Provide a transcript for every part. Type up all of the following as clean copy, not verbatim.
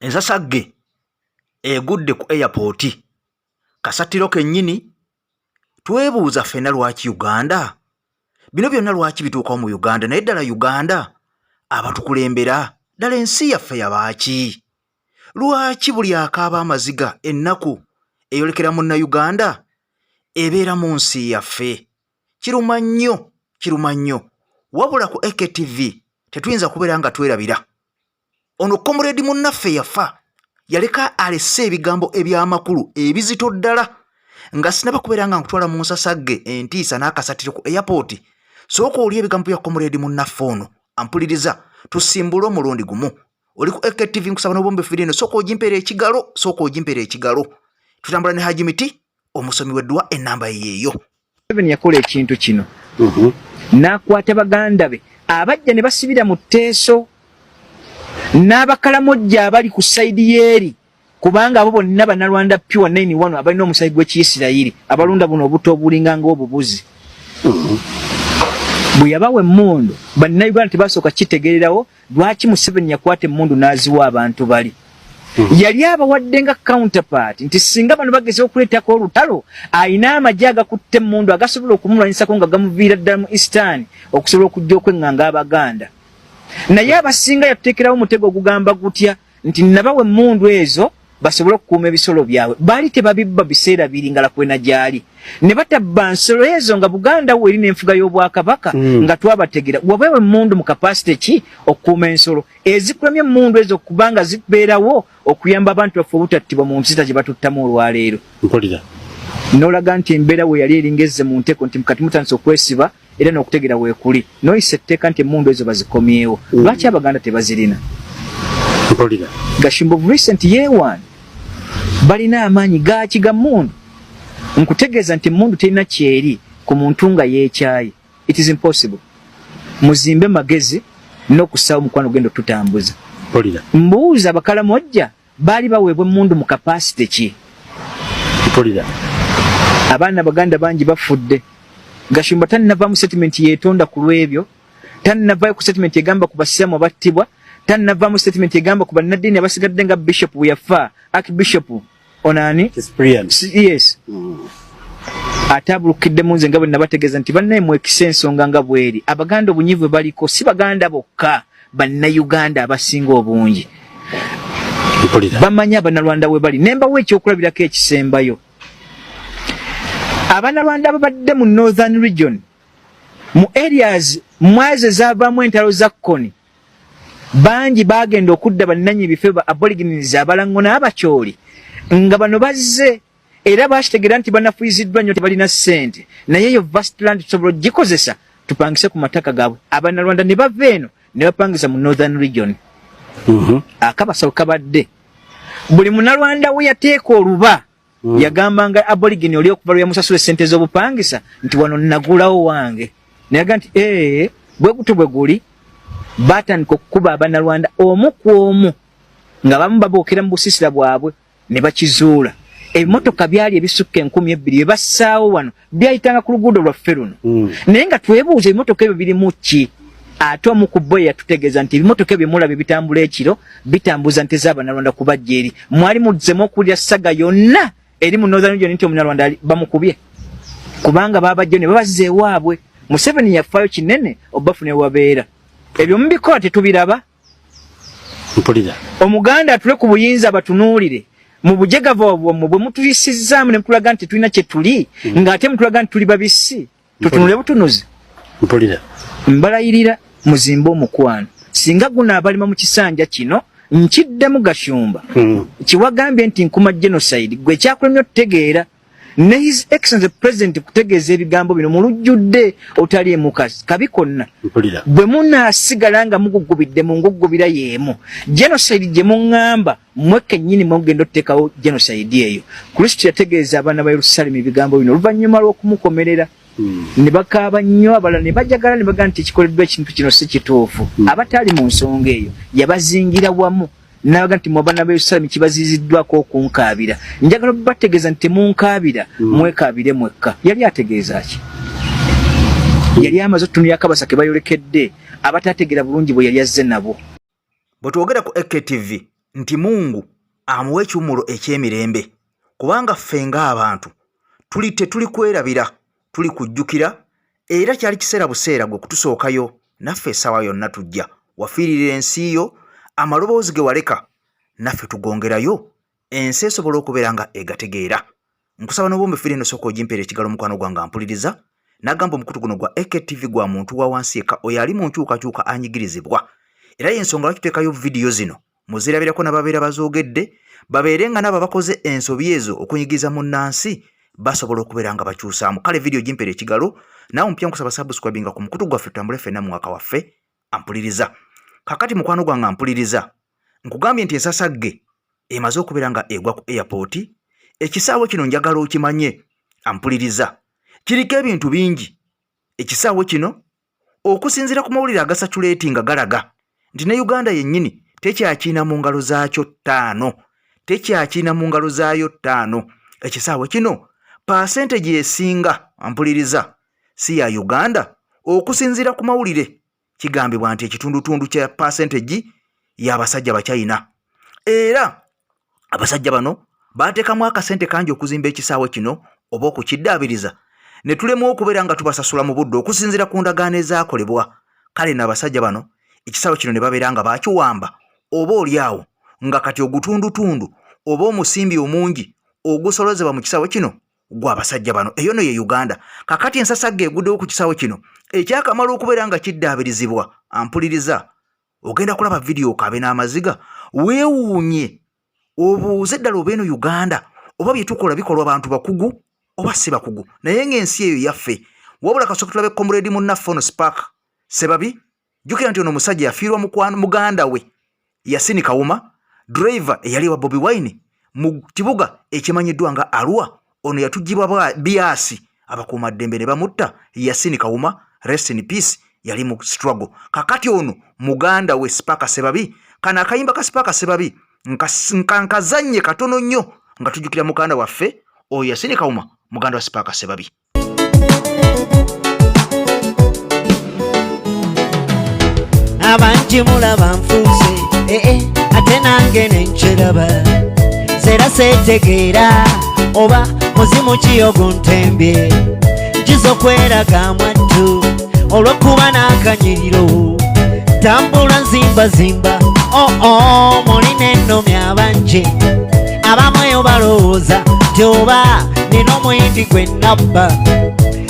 Ensasagge Egudde ku airport. Kasatiro kennyini twebuuza ffenna lwaki Uganda? Bino byonna lwaki bituuka mu Uganda? Naye ddala Uganda abatukulembera ddala ensi yaffe yabaaki? Lwaki buli akaaba amaziga ennaku eyolekera munna Uganda ebeera mu nsi yaffe? Kiruma nnyo. Wabula ku EKTV tetuyinza kubeera nga twerabira. Ono Comrade munnaffe yafa yaleka alese ebigambo eby'amakulu ebizito ddala nga sinaba kubeera nga nkutwala mu Ensasagge entiisa n'akasatiro ku airport. Sooka oli ebigambo bya Comrade munnaffe ono ampuliriza tusimbule omulundi gumu. Oli ku EKTV nkusaba n'obombe firino sooka ogimpeera ekigalo. Tutambula ne Haji Miti omusomi w'eddwa ennamba yeeyo. Yakola ekintu kino n'akwata baganda be abajja ne basibira mu tteeso n'abakalamojja abali ku sayidi yeeri kubanga abo bonna bannalwanda pure 91 abalina omusaayi gw'Ekiyisirayiri abalunda buno obuto obulinga ng'obubuzi. Bwe yabawa emmundu bannayuganda tebasooka kitegererawo lwaki Museveni yakwata emmundu n'aziwa abantu bali. Yali abawadde nga counterpart nti singa bano bageze okuleetako olutalo ayina amagye agakutte emmundu agasobola okumulwanyisako nga gamuviira ddala mu Eastern okusobola okujja okwenganga Abaganda. Naye abasinga yatuteekerawo omutego ogugamba gutya nti nabawa emmundu ezo basobole okukuuma ebisolo byabwe. Baali tebabibba biseera biri ngala kwena gyali. Ne batabba nsolo ezo nga Buganda we erina enfuga y'Obwakabaka nga twabategera. Wabeewo emmundu mu kapasite ki okukuuma ensolo. Ezikulemye emmundu ezo kubanga zibeerawo okuyamba abantu baffe obutattibwa mu mpisa gye batuttamu olwaleero. Mpulira. N'olaga nti embeera we yali eringezze mu nteko nti mukati mutandise okwesiba era n'okutegera weekuli. N'oyisa etteeka nti emmundu ezo bazikomyewo. Lwaki Abaganda tebazirina? Mpulira. Gashimbo of recent year one balina amaanyi gaaki ga mmundu. Nkutegeeza nti emmundu terina kyeri ku muntu nga yeekyaye. It is impossible. Muzimbe magezi n'okusaawo omukwano gendo tutambuza. Mpulira. Mbuuza abakalamojja baali baweebwa emmundu mu kapasite ki? Mpulira. Abaana Baganda bangi bafudde. Gashimba tannavaamu statement yeetonda ku lw'ebyo. Tannavaayo ku statement egamba ku basiraamu abattibwa. Tannavaamu statement egamba ku bannaddiini abasigadde nga Bishop bwe yafa. Archbishop Onani? Yes. Atabulukidde munze nga bwe nabategeeza nti bannaye mwekisa ensonga nga bweri. Abaganda obunyivu baliko si Baganda bokka bannayuganda abasinga obungi. Bamanya Abannalwanda we bali. Nembawo ekyokulabirako ekisembayo. Abannalwanda babadde mu Northern Region mu areas mwaze zaavaamu entalo za Koni bangi bagenda okudda bannanyi bife ba aborigines abalango n'abakyoli nga bano bazze era bakitegera nti banafuyiziddwa nnyo tebalina ssente naye yo vast land tusobola gikozesa tupangise ku mataka gaabwe. Abannalwanda ne bava eno ne bapangisa mu Northern Region. Akabasawo kabadde buli munnalwanda we yateeka oluba yagambanga aborigine oli okuva lwe yamusasula ssente z'obupangisa nti wano nagulawo wange nayaga nti bwe gutyo bwe guli batandika okukuba Abannalwanda omu ku omu nga bamu babookera mu busiisira bwabwe ne bakizuula. Ebimotoka byali ebisukka 2,000 bye bassaawo wano byayitanga ku luguudo lwaffe luno. Naye nga twebuuza ebimotoka ebyo birimu ki? Ate omu ku bo yatutegeeza nti ebimotoka ebyo mulabe bitambula ekiro bitambuza nte z'Abannalwanda kubajja eri. Mwali muzzemu okulya ssaga yonna eri mu Northern Region nti Omunnalwanda bamukubye kubanga babajja ne babazza ewaabwe. Museveni yafaayo kinene obafune wabeera. Ebyo mubikola tetubiraba. Mpulira. Omuganda atule ku buyinza batunuulire mu bujegava bwomwe bwe mutuyisizaamu ne mutulaga nti tulina kye tuli ng'ate mutulaga nti tuli babisi tutunule butunuzi. Mpulira. Mbalayirira muzimbe omukwano singa Guno abalima mu kisanja kino nkiddemu Gashumba kiwagambye nti nkuma genocide gwe kyakulemye otutegeera ne His Excellency President kutegeeza ebigambo bino mu lujjudde otali emukazi kabi konna. Bwe munaasigala nga mugugubidde mu ngugubira yeemu genocide gye muŋŋamba mmwe kennyini mugenda otuteekawo genocide eyo. Kristo yategeeza abaana ba Yerusaalemi ebigambo bino oluvannyuma lw'okumukomerera ne bakaaba nnyo abalala ne bajagala ne bagaa nti ekikoleddwa ekintu kino si kituufu. Abataali mu nsonga eyo yabazingira wamu n'abaga nti mu abaana ba Yerusaalemi kibaziiziddwako okunkaabira. Njagala bategeeza nti temunkaabira mwekaabire mwekka. Yali ategeeza ki? Yali amaze otutunulira akabasa ke bayolekedde abatategeera bulungi bwe yali azze nabo. Bwe twogera ku EKTV nti Mungu amuwe ekiwummulo eky'emirembe, kubanga ffe ng'abantu tuli kwerabira, tuli kujjukira, era kyali kiseera buseera gwe kutusookayo naffe essaawa yonna tujja wafiirira ensi yo, amaloboozi ge waleka naffe tugongerayo, ensi esobola okubeera nga egategeera. Nkusaba n'obwombe fire eno sooka ogimpeera ekigalo mukwano gwange ampuliriza, n'agamba omukutu guno gwa AKTV gwa muntu wa wansi eka oyo ali mu nkyukakyuka anyigirizibwa, era y'ensonga lwaki tuteekayo vidiyo zino muzirabirako n'ababeera bazoogedde, babeere nga nabo bakoze ensobi ezo okunyigiriza munnansi basobola okubeera nga bakyusaamu. Kale vidiyo gimpeera ekigalo, naawe mpya nkusaba subscribinga ku mukutu gwaffe tutambule ffenna mu mwaka waffe ampuliriza. Kakati mukwano gwange ampuliriza, nkugambye nti Ensasagge emaze okubeera nga egwa ku airport. Ekisaawe kino njagala okimanye ampuliriza, kiriko ebintu bingi. Ekisaawe kino okusinziira ku mawulire agasaculatinga galaga nti ne Uganda yennyini tekyakiina mu ngalo zaakyo ttaano, tekyakiina mu ngalo zaayo ttaano. Ekisaawe kino percentage esinga ampuliriza si ya Uganda, okusinziira ku mawulire kigambibwa nti ekitundutundu kya percentage y'abasajja ba China, era abasajja bano baateekamu akasente kangi okuzimba ekisaawe kino oba okukiddaabiriza, ne tulemu okubeera nga tubasasula mu budde okusinziira ku ndagaano ezaakolebwa. Kale n'abasajja bano ekisaawe kino ne babeera nga baakiwamba oba oliawo nga kati ogutundutundu oba omusimbi omungi ogusolozebwa mu kisaawe kino gw'abasajja bano. Eyo no ye Uganda. Kakati Ensasagge eguddewo ku kisaawe kino ekyakamala okubeera nga kiddaabirizibwa ampuliriza, ogenda kulaba vidiyo okaabe n'amaziga weewuunye obuuze ddala oba eno Uganda oba bye tukola bikolwa abantu bakugu oba si bakugu, naye ng'ensi eyo yaffe. Wabula kasooka tulabe comrade munnaffe ono Spark Sebabi, jjukira nti ono omusajja yafiirwa muganda we Yasini Kawuma, driver eyali wa Bobi Wine mu kibuga ekimanyiddwa nga Arua. Ono yatugibwa biasi, abakuumaddembe ne bamutta. Yasini Kawuma, rest in peace, yali mu struggle. Kakati ono muganda we Spark Sebabi, kana akayimba ka Spark Sebabi nkazanye katono nnyo nga tujjukira muganda waffe oyo Yasini Kawuma, muganda wa Spark Sebabi. Abanji mulaba nfuuse ate nange nenkyeraba, seera seetegeera oba muzimu ki oguntembye, nkiza okweraga mwattu olw'okuba n'akanyiriro, tambula nzimbazimba mulina ennomi abangi abamu eyo balowooza nti oba nina omuyindi gwe nabba,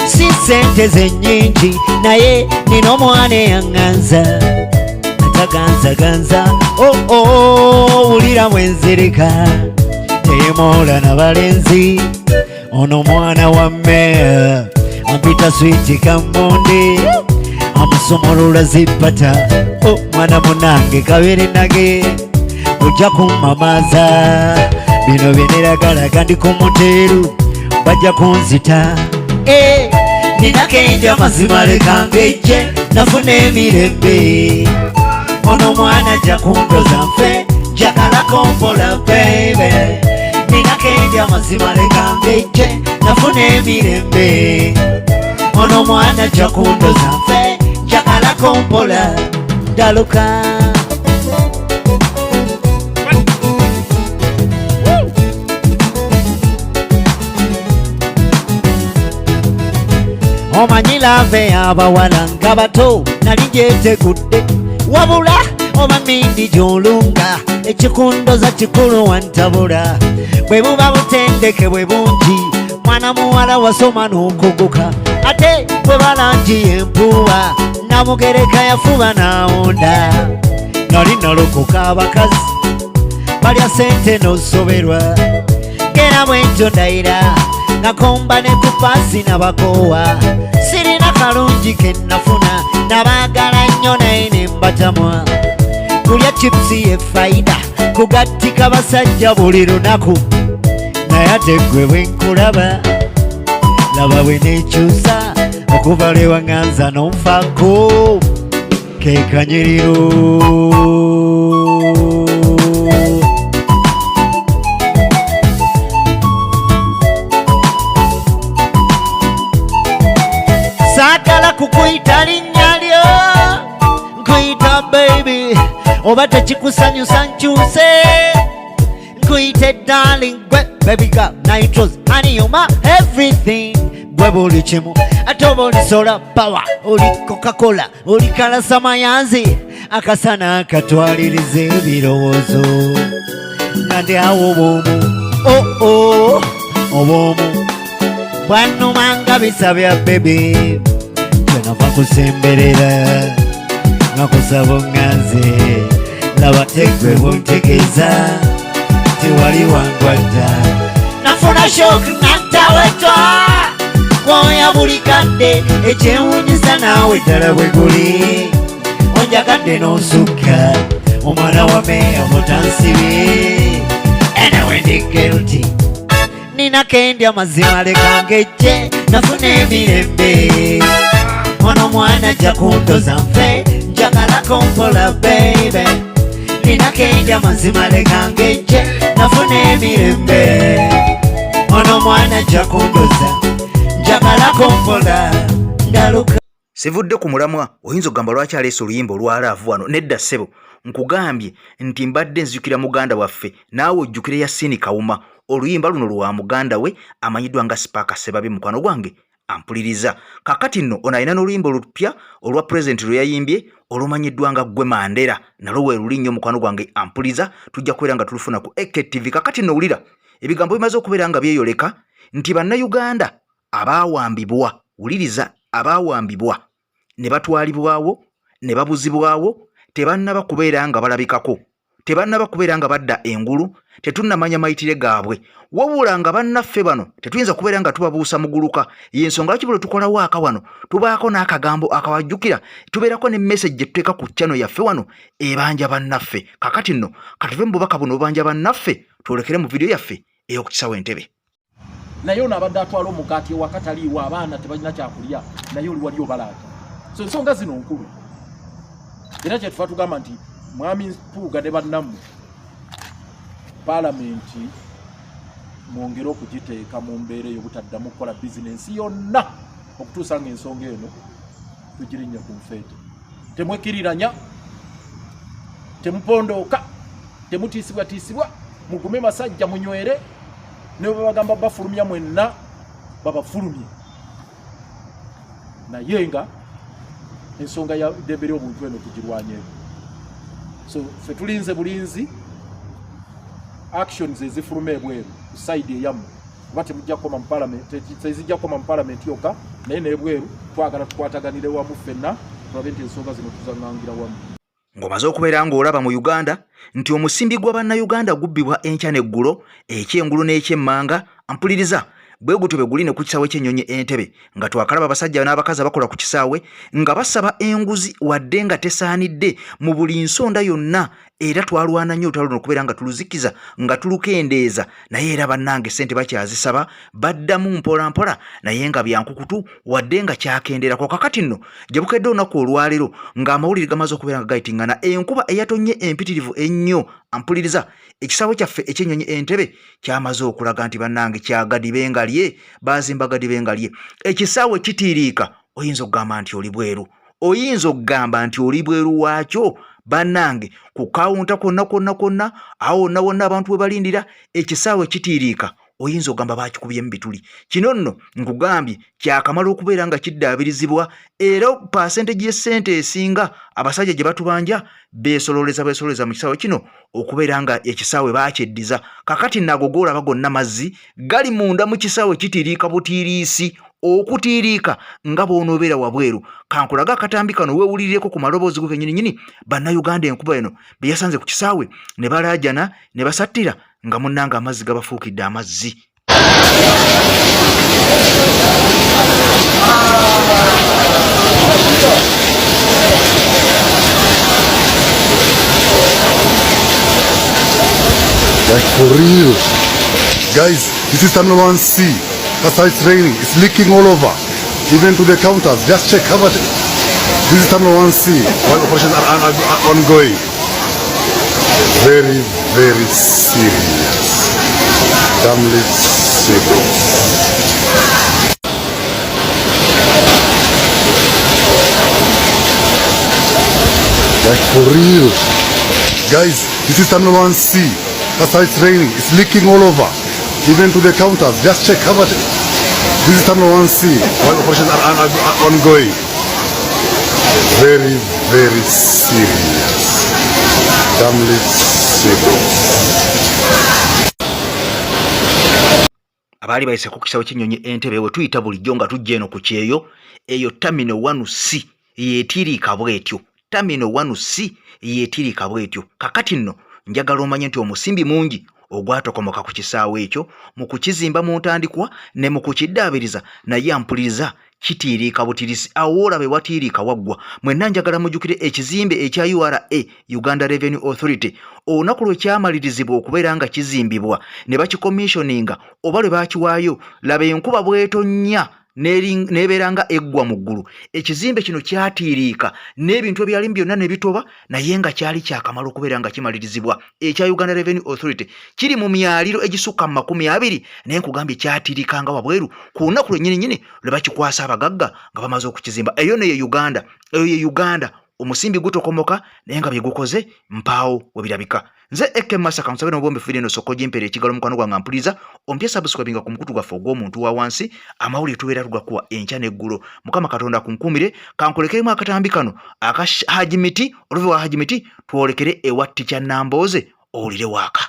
si ssente ze nnyingi naye nina omwana eyaŋŋanza ataganzaganza, wulira bwenzirika teyemoola n'abalenzi, ono mwana wamme ampita switi kammonde amusomolola zippata, mwana munange kabere nage ojja kummamaza, bino byeneragalaga ndi ku muteeru bajja kunzita, nina kenja mazima lekanga ejje nafuna emirembe, ono mwana ajja kundoza nfe njagalako mpola baby, nina kenja mazima lekanga ejje nafuna emirembe, ono mwana ajja kundoza nfe njagalako mpola ndaluka. Omanyi lave abawala nga bato nali gyetegudde, wabula oba mindi gy'olunga ekikundoza kikulu wantabula, bwe buba butendeke bwe bungi mwana muwala wasoma n'okuguka, ate bwe balangi empuuba namugereka yafuba n'awonda, nali nalokoka abakazi balya sente n'osoberwa, ngera bwentyo ndayira nakomba ne kupasi nabakoowa, sirina kalungi ke nafuna nabaagala nnyo naye ne mbatamwa, kulya chipusi ye faida kugattika basajja buli lunaku, naye ate ggwe bwe nkulaba laba bwe neekyusa okuva lwe waŋŋanza n'onfaako ke kanyiriro. Saagala kukuyita linnya lyo, nkuyita baby, oba tekikusanyusa nkyuse nkuyite darling gwe baby girl nitros honey you my everything gwe buli kimu ate oba oli sola power oli coca-cola oli kalasa mayanzi akasana akatwaliriza ebirowoozo nandi awo obwomu obwomu bwanumanga bisabya bebe kyenava kusemberera ngakusaba onganze laba tegwe buntegeeza tewali wangwadda nafuna shok natawetwa kwoya buli kadde ekyewunyisa naawe ddala bwe guli onjagadde n'osukka omwana wa meya mutansibi enewe ndikeruti nina kendi amazima lekangejje nafuna emirembe ono mwana ajja kundoza nfe njagalako mpola baby nina kendi amazima lekangejje nafuna emirembe ono mwana ajja kundoza njagalako mpola ndaluka. Sivudde ku mulamwa oyinza okugamba lwaki aleese oluyimba olwalaavu wano. Nedda ssebo, nkugambye nti mbadde nzijukira muganda waffe naawe ojjukire Yasini Kawuma. Oluyimba luno lwa muganda we amanyiddwa nga Spark Sebabi mukwano gwange ampuliriza. Kakati nno ono alina n'oluyimba olupya olwa President lwe yayimbye olumanyiddwa nga Gwe Mandela, nalwo we luli nnyo mukwano gwange ampuliriza. Tujja kubeera nga tulufuna ku EKTV. Kakati nno wulira ebigambo bimaze okubeera nga byeyoleka nti bannayuganda abaawambibwa, wuliriza, abaawambibwa ne batwalibwawo ne babuzibwawo tebannaba kubeera nga balabikako, tebannaba kubeera nga badda engulu, tetunnamanya mayitire gaabwe, wabula nga bannaffe bano tetuyinza kubeera nga tubabuusa muguluka. Y'ensonga lwaki bwe tukolawo aka wano tubaako n'akagambo akawajjukira, tubeerako ne message gye tuteeka ku channel yaffe wano ebanja bannaffe. Kakati nno katuve mu bubaka buno obanja bannaffe twolekere mu video yaffe ey'oku Kisaawe Entebbe. naye ono abadde atwala omugaati ewakataliiwo abaana tebalina kyakulya naye oli wali obalaata. So ensonga zino nkulu era kyetufa tugamba nti mwami Mpuuga ne bannammwe paalamenti mwongere okugiteeka mu mbeera ey'obutaddamu kukola bizinensi yonna okutuusa ng'ensonga eno tugirinnya ku nfeete. Temwekiriranya, temupondooka, temutiisibwatiisibwa, mugume masajja munywere, ne bwe bagamba bafulumya mwenna babafulumye. Naye nga ensonga ya ddembe ly'obuntu eno tugirwanyeeko. So ffe tulinze bulinzi actions ezifuluma ebweru ku side eyammwe oba temujja kukoma mu palamenti, tezijja kukoma mu palamenti yokka naye n'ebweru twagala tukwataganire wamu ffenna tulabe nti ensonga zino tuzaŋŋangira wamu. Ng'omaze okubeera ng'olaba mu Uganda nti omusimbi gwa bannayuganda gubbibwa enkya n'eggulo, ekyengulu n'ekyemmanga, ampuliriza bwe gutyo bwe guli ne ku kisaawe ky'ennyonyi Entebbe nga twakalaba abasajja n'abakazi abakola ku kisaawe nga basaba enguzi wadde nga tesaanidde mu buli nsonda yonna, era twalwana nnyo olutalo luno okubeera nga tuluzikiza nga tulukendeeza, naye era bannange ssente bakyazisaba baddamu mpola mpola naye nga byankukutu wadde nga kyakenderako. Kakati nno gye bukedde olunaku olwaleero ng'amawulire gamaze okubeera nga gayitingana, enkuba eyatonnye empitirivu ennyo, ampuliriza ekisaawe kyaffe eky'ennyonyi Entebbe kyamaze okulaga nti bannange kyagadibe nga lye, baazimba gadibe nga lye, ekisaawe kitiiriika. Oyinza okugamba nti oli bweru, oyinza okugamba nti oli bweru waakyo bannange, ku kawunta konna awo wonna wonna abantu we balindira ekisaawe kitiiriika. Oyinza okugamba baakikubyemu bituli. Kino nno nkugambye kyakamala okubeera nga kiddaabirizibwa, era pasente y'essente esinga abasajja gye batubanja beesololeza mu kisaawe kino okubeera nga ekisaawe baakyeddiza. Kakati nago goolaba gonna mazzi gali munda mu kisaawe kitiiriika butiiriisi, okutiiriika nga bw'onoobeera wabweru. Kankulaga akatambi kano weewulirireko ku maloboozi go kennyininyini bannayuganda enkuba eno be yasanze ku kisaawe ne balaajana ne basattira nga munnanga amazzi gabafuukidde amazzi. Like for real. Guys, this is Terminal 1C. That's how it's raining. It's leaking all over. Even to the counters. Just check. How about it? This is Terminal 1C. While operations are ongoing. Very, very serious. Damnly serious. Like for real. Guys, this is Terminal 1C. That's how it's raining. It's leaking all over. Even to the counters. Just check how much. This is Terminal 1C. While operations are ongoing. Very, very serious. Damnly serious. Abali bayise ku Kisaawe Kinyonyi Entebbe we tuyita bulijjo nga tujja eno ku kyeyo eyo Terminal 1C yeetiriika bwetyo. Terminal 1C yeetiriika bwetyo. Kakati nno njagala omanye nti omusimbi mungi ogwatokomoka ku kisaawe ekyo mu kukizimba mu ntandikwa ne mu kukiddaabiriza naye ampuliriza kitiiriika butirisi awo olabe watiiriika waggwa. Mwenna njagala mujjukire ekizimbe ekya URA Uganda Revenue Authority olunaku lwe kyamalirizibwa okubeera nga kizimbibwa ne bakikomissioninga oba lwe baakiwaayo laba enkuba bw'etonnya nebeera nga eggwa mu ggulu. Ekizimbe kino kyatiiriika n'ebintu ebyali byonna ne bitoba naye nga kyali kyakamala okubeera nga kimalirizibwa. Ekya Uganda Revenue Authority kiri mu myaliro egisukka mu 20 naye nkugambye kyatiiriikanga wabweru ku lunaku lwennyini lwe bakikwasa abagagga nga bamaze okukizimba. Eyo ne Uganda, eyo ye Uganda. Omusimbi gutokomoka naye nga bye gukoze mpaawo we birabika. Nze Eke Masaka nsabe n'obwombi fide no soko jimpere ekigalo mukano gwange ampuliriza ompya subscribinga ku mukutu gwaffe ogw'omuntu wa wansi amawulire tubeera tugakuwa enkya n'eggulo. Mukama Katonda kunkumire kankolekeremu akatambi kano aka Hajimiti oluve wa Hajimiti twolekere ewa Teacher Nambooze owulire waaka.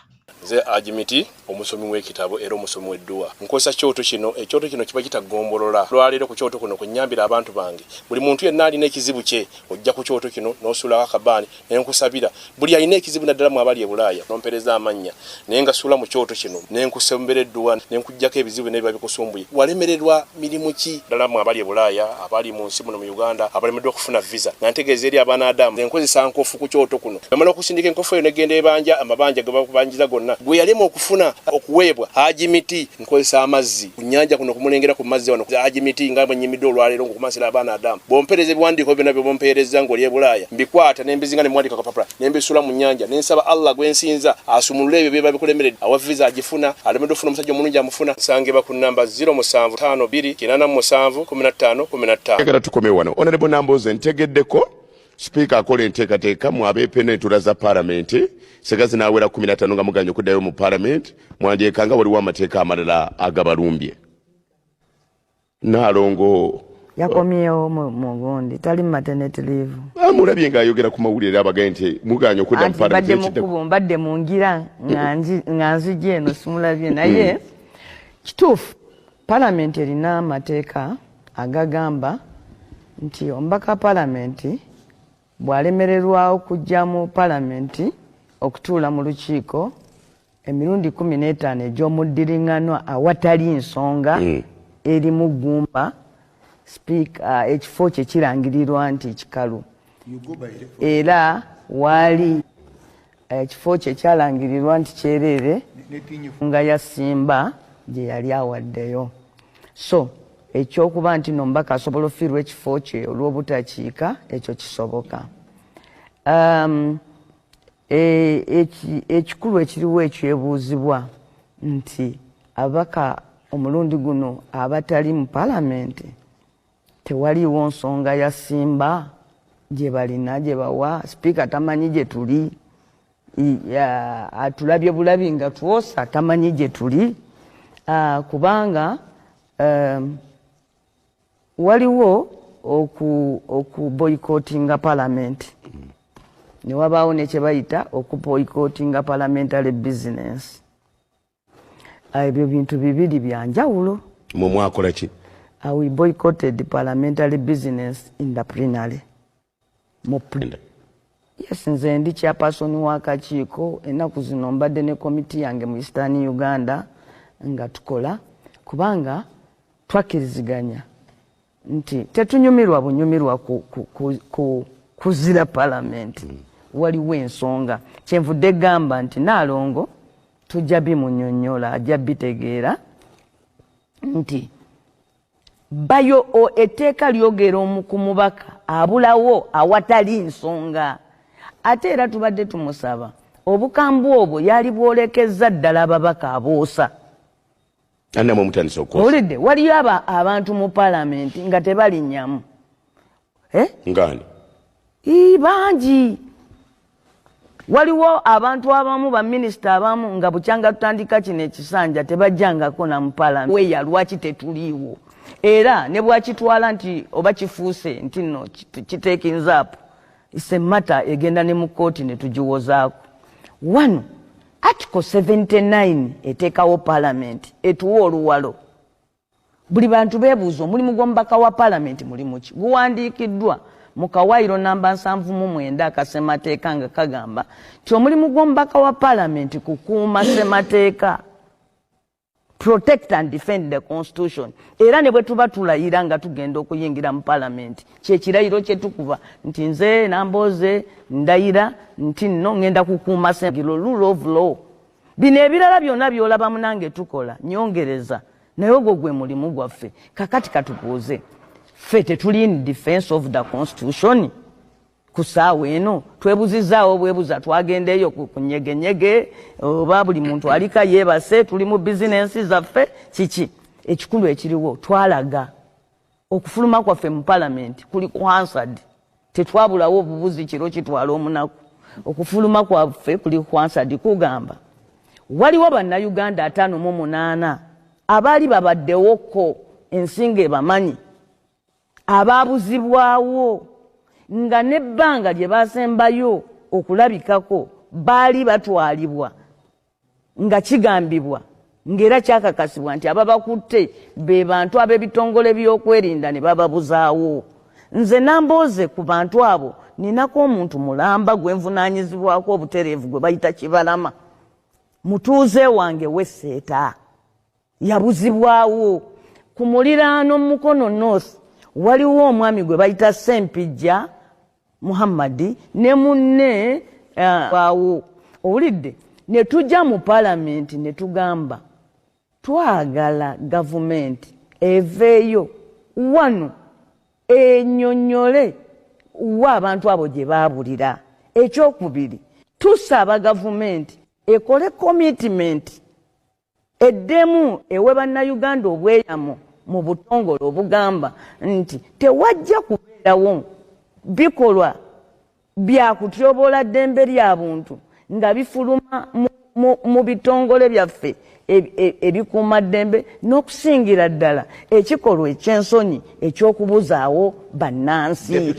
Nze Hajimiti omusomi w'ekitabo era omusomi w'edduwa nkozesa kyoto kino ekyoto kino kiba kitagombolola lwaleero ku kyoto kuno kunyambira abantu bange buli muntu yenna alina ekizibu kye ojja ku kyoto kino n'osuulawo akabaani naye nkusabira buli alina ekizibu naddala mu abali e Bulaaya nompereza amannya naye nga suula mu kyoto kino ne nkusembera edduwa ne nkuggyako ebizibu n'ebiba bikusumbuye walemererwa mirimu ki ddala mu abali e Bulaaya abali mu nsi muno mu Uganda abalemeddwa okufuna visa nga ntegeeza eri abaana Adamu ne nkozesa nkofu ku kyoto kuno bamala okusindika enkofu eyo negenda ebanja amabanja ge bakubanjiza gonna gwe yalema okufuna okuweebwa Hajimiti nkozesa amazzi ku nnyanja kuno kumulengera ku mazzi wano Hajimiti nga banyimidde olwaleero ngokumasira abaana Adamu bompereza ebiwandiiko byonna bye bompereza ng'oli e Bulaaya mbikwata ne mbizinga ne muwandika kapapula ne mbisula mu nnyanja ne nsaba Allah gwensinza asumulule ebyo bye babikulemeredde awa visa agifuna alemedde okufuna omusajja omulungi amufuna sangeba ku namba 0752 Yagala tukome wano Honorable Nambooze ntegeddeko Speaker akola enteekateeka mu abeepene entula za Parliament segazi naawera 15 nga muganya okuddayo mu Parliament mwandyekanga waliwo amateeka amalala agabalumbye. Naalongo yakomyewo mu gundi tali maternity leave. Mulabye ng'ayogera ku mawulire abagaye nti muganya okudda mu Parliament. Mbadde mu ngira nga nzija eno simulabye naye kituufu Parliament erina amateeka agagamba nti omubaka Parliament bw'alemererwa okujja mu Parliament okutuula mu lukiiko emirundi 15 egy'omuddiringanwa awatali nsonga eri mu ggumba Speaker ekifo kye kirangirirwa nti kikalu era waali ekifo kye kyalangirirwa nti kyereere nga yasimba gye yali awaddeyo. So ekyokuba nti nomubaka asobola ofiirwa ekifo kye olw'obutakiika ekyo kisoboka. Ekikulu ekiriwo ekyebuuzibwa nti abaka omulundi guno abatali mu Parliament tewaliwo nsonga yasimba gye balina gye bawa Speaker tamanyi gye tuli atulabye bulabi nga twosa tamanyi gye tuli kubanga waliwo okuboycottinga Parliament ne wabaawo ne kye bayita okuboycottinga parliamentary business. Ebyo bintu bibiri bya njawulo. Mu mwakola ki? We boycotted parliamentary business in the plenary. Yes, nze ndi chairperson w'akakiiko ennaku zino mbadde ne komiti yange mu Eastern Uganda nga tukola kubanga twakiriziganya nti tetunyumirwa bunyumirwa kuzira Parliament. Waliwo ensonga kyenvudde gamba nti Naalongo tujja bimunyonnyola ajja bitegeera nti bayo etteeka lyogera omukumubaka abulawo awatali nsonga ate era tubadde tumusaba obukambwe obwo yali bwolekeza ddala ababaka aboosa. Anamwe mutandisa okukosa. Olidde waliyo abantu mu Parliament nga tebalinyamu. Ngani? Bangi. waliwo abantu abamu ba minisita abamu nga bukyanga tutandika kino ekisanja tebajjangako na mpala weya lwaki tetuliiwo era ne bwakitwala nti oba kifuuse nti nno kiteekinza apo isemmata egenda ne mu kkooti ne tugiwozaako. Wano Article 79 eteekawo Parliament etuwa oluwalo. Buli bantu beebuuza omulimu gw'omubaka wa Parliament mulimu ki? Guwandiikiddwa mu kawaayiro namba 79 akasemateeka nga kagamba nti omulimu gw'omubaka wa Parliament kukuuma ssemateeka, protect and defend the constitution. Era ne bwe tuba tulayira nga tugenda okuyingira mu Parliament kyekirayiro kye tukuba nti nze Nambooze ndayira nti nno ngenda kukuuma rule of law. Bino ebirala byonna byolaba munange tukola nyongereza naye ogwo gwe mulimu gwaffe. Kakati katubuuze ffe tetuli in defense of the constitution ku ssaawa eno twebuzizaawo bwebuza twagendeeyo ku nyegenyege oba buli muntu alika yeebase tuli mu bizinensi zaffe kiki ekikulu ekiriwo twalaga okufuluma kwaffe mu Parliament kuli answered. Tetwabulawo obubuzi kiro kitwala omunaku. Okufuluma kwaffe kuli answered kugamba waliwo bannayuganda 58 abaali babaddewoko ensinga ebamanyi abaabuzibwawo nga nebbanga lye basembayo okulabikako baali batwalibwa nga kigambibwa ng'era kyakakasibwa nti ababakutte be bantu ab'ebitongole by'okwerinda ne bababuzaawo. Nze Nambooze ku bantu abo ninako omuntu mulamba gwe nvunaanyizibwako obutereevu gwe bayita Kibalama. Mutuuze wange Wesseeta yabuzibwawo ku muliraano Mukono North. Waliwo omwami gwe bayita Sempijja Muhammadi ne munne waawo owulidde ne tujja mu Parliament ne tugamba twagala gavumenti eveeyo wano ennyonnyole wa abantu abo gye baabulira. Ekyokubiri tusaba gavumenti ekole commitment eddemu ewe bannayuganda obweyamo mu butongole obugamba nti tewajja kubeerawo bikolwa bya kutyobola ddembe lya buntu nga bifuluma mu bitongole byaffe ebikuuma ddembe n'okusingira ddala ekikolwa eky'ensonyi eky'okubuzaawo bannansi.